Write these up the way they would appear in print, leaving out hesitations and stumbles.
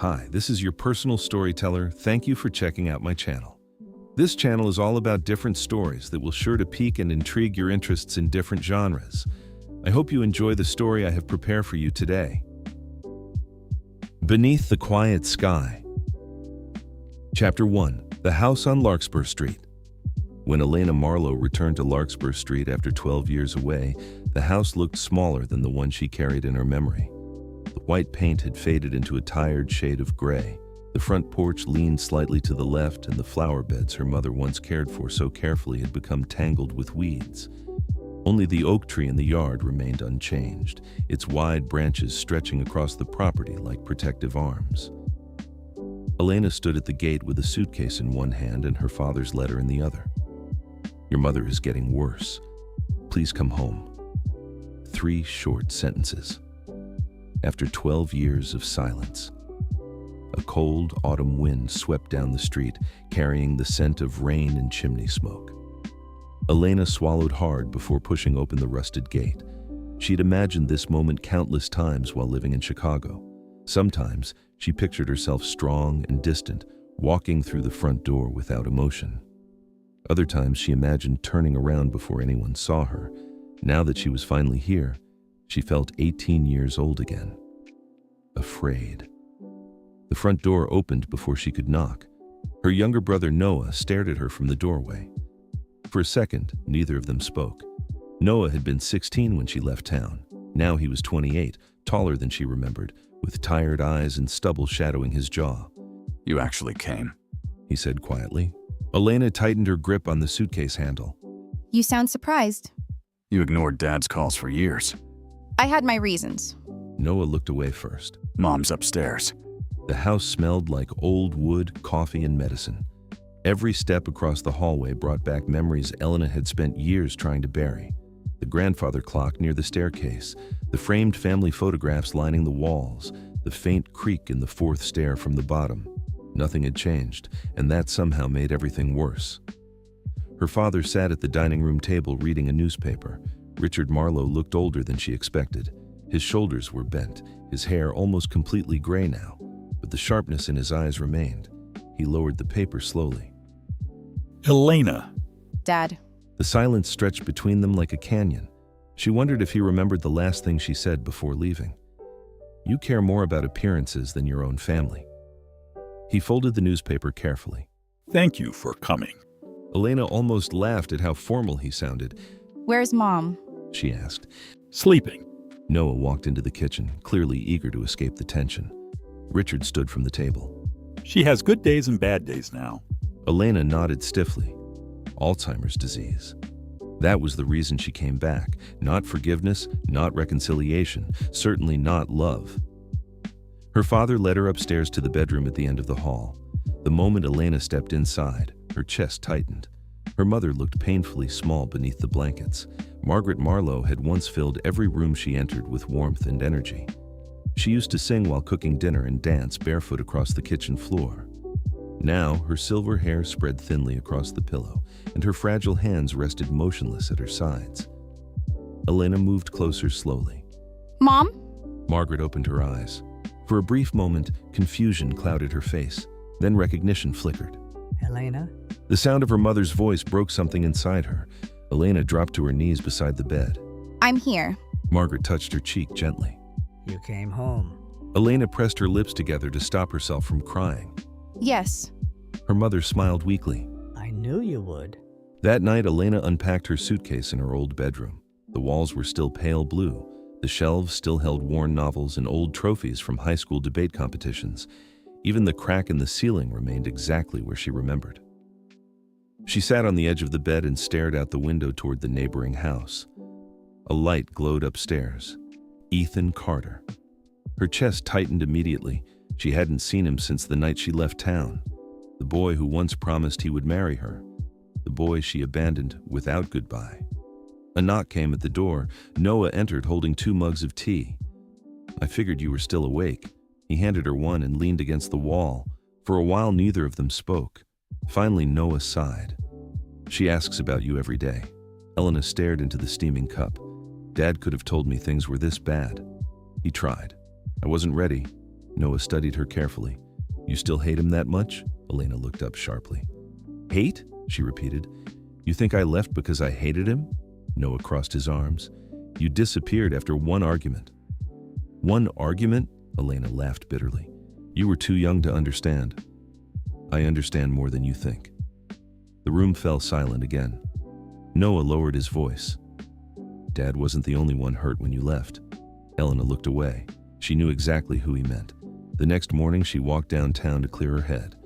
Hi, this is your personal storyteller. Thank you for checking out my channel. This channel is all about different stories that will sure to pique and intrigue your interests in different genres. I hope you enjoy the story I have prepared for you today. Beneath the Quiet Sky. Chapter 1. The House on Larkspur Street. When Elena Marlow returned to Larkspur Street after 12 years away, the house looked smaller than the one she carried in her memory. The white paint had faded into a tired shade of gray. The front porch leaned slightly to the left, and the flower beds her mother once cared for so carefully had become tangled with weeds. Only the oak tree in the yard remained unchanged, its wide branches stretching across the property like protective arms. Elena stood at the gate with a suitcase in one hand and her father's letter in the other. "Your mother is getting worse. Please come home." 3 short sentences. After 12 years of silence. A cold autumn wind swept down the street, carrying the scent of rain and chimney smoke. Elena swallowed hard before pushing open the rusted gate. She'd imagined this moment countless times while living in Chicago. Sometimes she pictured herself strong and distant, walking through the front door without emotion. Other times she imagined turning around before anyone saw her. Now that she was finally here, she felt 18 years old again. Afraid. The front door opened before she could knock. Her younger brother Noah stared at her from the doorway. For a second, neither of them spoke. Noah had been 16 when she left town. Now he was 28, taller than she remembered, with tired eyes and stubble shadowing his jaw. "You actually came," he said quietly. Elena tightened her grip on the suitcase handle. You sound surprised. "You ignored Dad's calls for years." I had my reasons. Noah looked away first. "Mom's upstairs." The house smelled like old wood, coffee, and medicine. Every step across the hallway brought back memories Elena had spent years trying to bury. The grandfather clock near the staircase, the framed family photographs lining the walls, the faint creak in the 4th stair from the bottom. Nothing had changed, and that somehow made everything worse. Her father sat at the dining room table reading a newspaper. Richard Marlowe looked older than she expected. His shoulders were bent, his hair almost completely gray now, but the sharpness in his eyes remained. He lowered the paper slowly. "Elena." Dad. The silence stretched between them like a canyon. She wondered if he remembered the last thing she said before leaving. "You care more about appearances than your own family." He folded the newspaper carefully. "Thank you for coming." Elena almost laughed at how formal he sounded. Where's Mom? She asked. "Sleeping." Noah walked into the kitchen, clearly eager to escape the tension. Richard stood from the table. "She has good days and bad days now." Elena nodded stiffly. Alzheimer's disease. That was the reason she came back. Not forgiveness, not reconciliation, certainly not love. Her father led her upstairs to the bedroom at the end of the hall. The moment Elena stepped inside, her chest tightened. Her mother looked painfully small beneath the blankets. Margaret Marlowe had once filled every room she entered with warmth and energy. She used to sing while cooking dinner and dance barefoot across the kitchen floor. Now, her silver hair spread thinly across the pillow, and her fragile hands rested motionless at her sides. Elena moved closer slowly. Mom? Margaret opened her eyes. For a brief moment, confusion clouded her face. Then recognition flickered. "Elena?" The sound of her mother's voice broke something inside her. Elena dropped to her knees beside the bed. I'm here. Margaret touched her cheek gently. "You came home." Elena pressed her lips together to stop herself from crying. Yes. Her mother smiled weakly. "I knew you would." That night, Elena unpacked her suitcase in her old bedroom. The walls were still pale blue. The shelves still held worn novels and old trophies from high school debate competitions. Even the crack in the ceiling remained exactly where she remembered. She sat on the edge of the bed and stared out the window toward the neighboring house. A light glowed upstairs. Ethan Carter. Her chest tightened immediately. She hadn't seen him since the night she left town. The boy who once promised he would marry her. The boy she abandoned without goodbye. A knock came at the door. Noah entered holding 2 mugs of tea. "I figured you were still awake." He handed her one and leaned against the wall. For a while, neither of them spoke. Finally, Noah sighed. "She asks about you every day." Elena stared into the steaming cup. "Dad could have told me things were this bad." He tried. "I wasn't ready." Noah studied her carefully. You still hate him that much? Elena looked up sharply. Hate? She repeated. You think I left because I hated him? Noah crossed his arms. You disappeared after one argument. One argument? Elena laughed bitterly. You were too young to understand. I understand more than you think. The room fell silent again. Noah lowered his voice. Dad wasn't the only one hurt when you left. Elena looked away. She knew exactly who he meant. The next morning, she walked downtown to clear her head.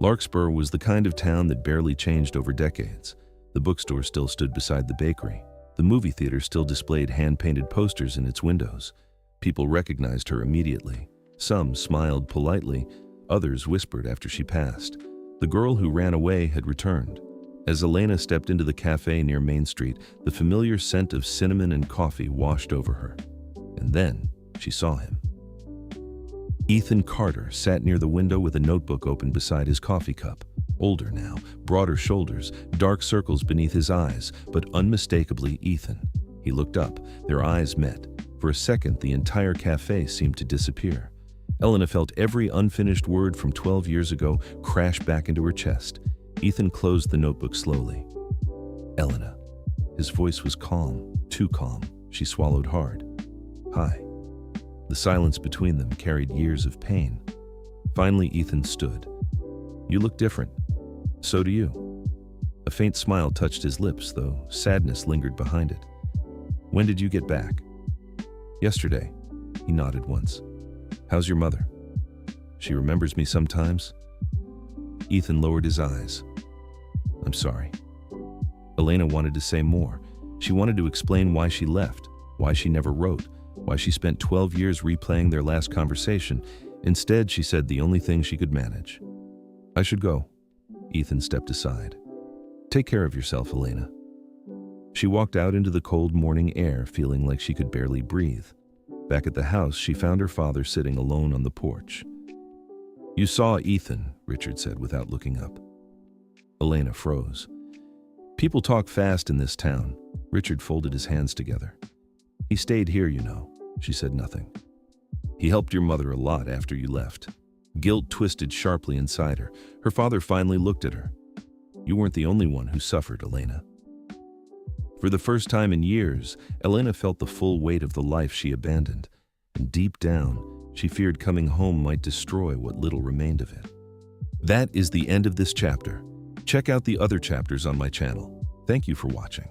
Larkspur was the kind of town that barely changed over decades. The bookstore still stood beside the bakery. The movie theater still displayed hand-painted posters in its windows. People recognized her immediately. Some smiled politely, others whispered after she passed. The girl who ran away had returned. As Elena stepped into the cafe near Main Street, the familiar scent of cinnamon and coffee washed over her. And then she saw him. Ethan Carter sat near the window with a notebook open beside his coffee cup. Older now, broader shoulders, dark circles beneath his eyes, but unmistakably Ethan. He looked up. Their eyes met. For a second, the entire cafe seemed to disappear. Elena felt every unfinished word from 12 years ago crash back into her chest. Ethan closed the notebook slowly. Elena. His voice was calm, too calm. She swallowed hard. Hi. The silence between them carried years of pain. Finally, Ethan stood. You look different. So do you. A faint smile touched his lips, though sadness lingered behind it. When did you get back? Yesterday. He nodded once. How's your mother? She remembers me sometimes. Ethan lowered his eyes. I'm sorry. Elena wanted to say more. She wanted to explain why she left, why she never wrote, why she spent 12 years replaying their last conversation. Instead, she said the only thing she could manage. I should go. Ethan stepped aside. Take care of yourself, Elena. She walked out into the cold morning air, feeling like she could barely breathe. Back at the house, she found her father sitting alone on the porch. You saw Ethan, Richard said without looking up. Elena froze. People talk fast in this town. Richard folded his hands together. He stayed here, you know. She said nothing. He helped your mother a lot after you left. Guilt twisted sharply inside her. Her father finally looked at her. You weren't the only one who suffered, Elena. For the first time in years, Elena felt the full weight of the life she abandoned. And deep down, she feared coming home might destroy what little remained of it. That is the end of this chapter. Check out the other chapters on my channel. Thank you for watching.